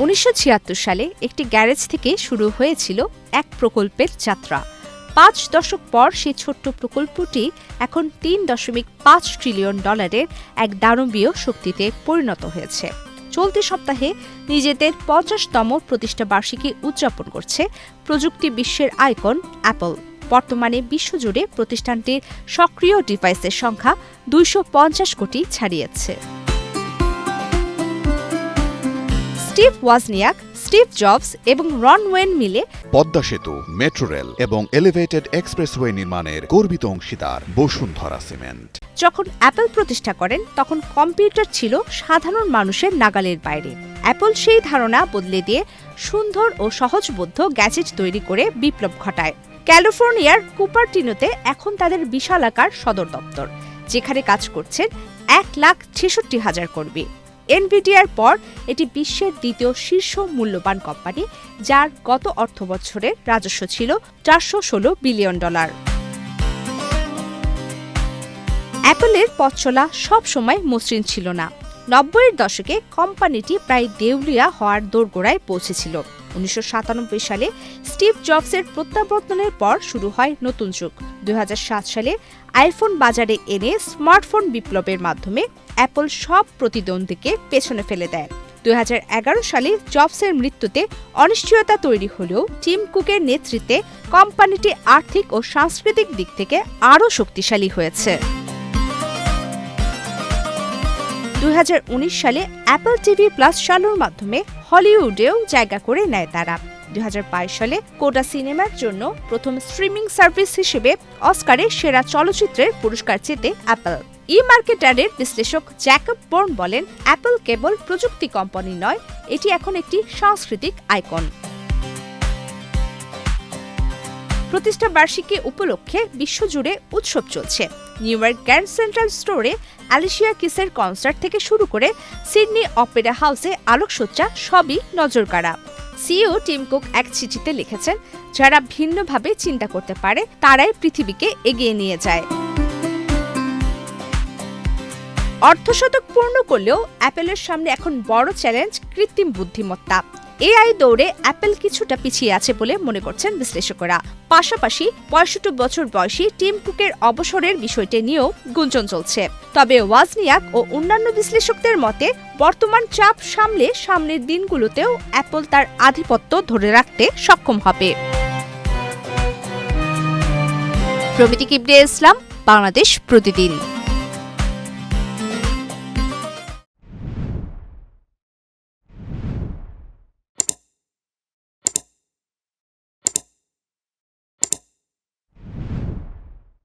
1976 সালে একটি গ্যারেজ থেকে শুরু হয়েছিল এক প্রকল্পের যাত্রা। 5 দশক পর সেই ছোট্ট প্রকল্পটি এখন $3.5 ট্রিলিয়ন এক দানবীয় শক্তিতে পরিণত হয়েছে। চলতি সপ্তাহে নিজেদের 50তম প্রতিষ্ঠাবার্ষিকী উদযাপন করছে প্রযুক্তি বিশ্বের আইকন অ্যাপল। বর্তমানে বিশ্বজুড়ে প্রতিষ্ঠানটির সক্রিয় ডিভাইসের সংখ্যা 250 কোটি ছাড়িয়েছে। স্টিভ ওয়াজনিয়াক, স্টিভ জবস এবং রন ওয়েন মিলে পদ্মা সেতু, মেট্রো রেল এবং এলিভেটেড এক্সপ্রেসওয়ে নির্মাণের গর্বিত অংশীদার বসুন্ধরা সিমেন্ট। যখন অ্যাপল প্রতিষ্ঠা করেন তখন কম্পিউটার ছিল সাধারণ মানুষের নাগালের বাইরে। অ্যাপল সেই ধারণা বদলে দিয়ে সুন্দর ও সহজবোধ্য গ্যাজেট তৈরি করে বিপ্লব ঘটায়। ক্যালিফোর্নিয়ার কুপারটিনোতে এখন তাদের বিশালাকার সদর দপ্তর, যেখানে কাজ করছেন 1,66,000 কর্মী। এনভিডিয়ার পর এটি বিশ্বের দ্বিতীয় শীর্ষ মূল্যবান কোম্পানি, যার গত অর্থবছরের রাজস্ব ছিল $416 বিলিয়ন। অ্যাপলের পথ চলা সবসময় মসৃণ ছিল না। 90-এর দশকে কোম্পানিটি প্রায় দেউলিয়া হওয়ার দোরগোড়ায় পৌঁছেছিল। 1997 সালে স্টিভ জবসের প্রত্যাবর্তনের পর শুরু হয় নতুন যুগ। 2007 সালে আইফোন বাজারে এনে স্মার্টফোন বিপ্লবের মাধ্যমে অ্যাপল সব প্রতিদ্বন্দ্বীকে পেছনে ফেলে দেয়। 2011 সালে জবসের মৃত্যুতে অনিশ্চয়তা তৈরি হলেও টিম কুকের নেতৃত্বে কোম্পানিটি আর্থিক ও সাংস্কৃতিক দিক থেকে আরও শক্তিশালী হয়েছে। 2019 সালে অ্যাপল টিভি প্লাস চালুর মাধ্যমে হলিউডেও জায়গা করে নেয় তারা। 2022 সালে কোডা সিনেমার জন্য প্রথম স্ট্রিমিং সার্ভিস হিসেবে অস্কারে সেরা চলচ্চিত্রের পুরস্কার জেতে অ্যাপল। ই-মার্কেটারের বিশ্লেষক জ্যাকব বোর্ন বলেন, অ্যাপল কেবল প্রযুক্তি কোম্পানি নয়, এটি এখন একটি সাংস্কৃতিক আইকন। প্রতিষ্ঠা বার্ষিকী উপলক্ষে বিশ্বজুড়ে উৎসব চলছে। নিউ ইয়র্ক গ্র্যান্ড সেন্ট্রাল স্টোরে অ্যালিশিয়া কিসের কনসার্ট থেকে শুরু করে সিডনি অপেরা হাউসে আলোকসজ্জা সবই নজরকাড়া। সিইও টিম কুক এক চিঠিতে লিখেছেন, যারা ভিন্নভাবে চিন্তা করতে পারে তারাই পৃথিবীকে এগিয়ে নিয়ে যায়। অর্ধশতক পূর্ণ করলেও অ্যাপলের সামনে এখন বড় চ্যালেঞ্জ কৃত্রিম বুদ্ধিমত্তা। এআই দৌড়ে অ্যাপল কিছুটা পিছিয়ে আছে বলে মনে করছেন বিশ্লেষকেরা। পাশাপাশি 65 বছর বয়সী টিম কুকের অবসরের বিষয়টি নিয়েও গুঞ্জন চলছে। তবে ওয়াজনিয়াক ও অন্যান্য বিশ্লেষকদের মতে বর্তমান চাপ সামলে সামনের দিনগুলোতেও অ্যাপল তার আধিপত্য ধরে রাখতে সক্ষম হবে। প্রমিতি কিবরিয়া ইসলাম, বাংলাদেশ প্রতিদিন।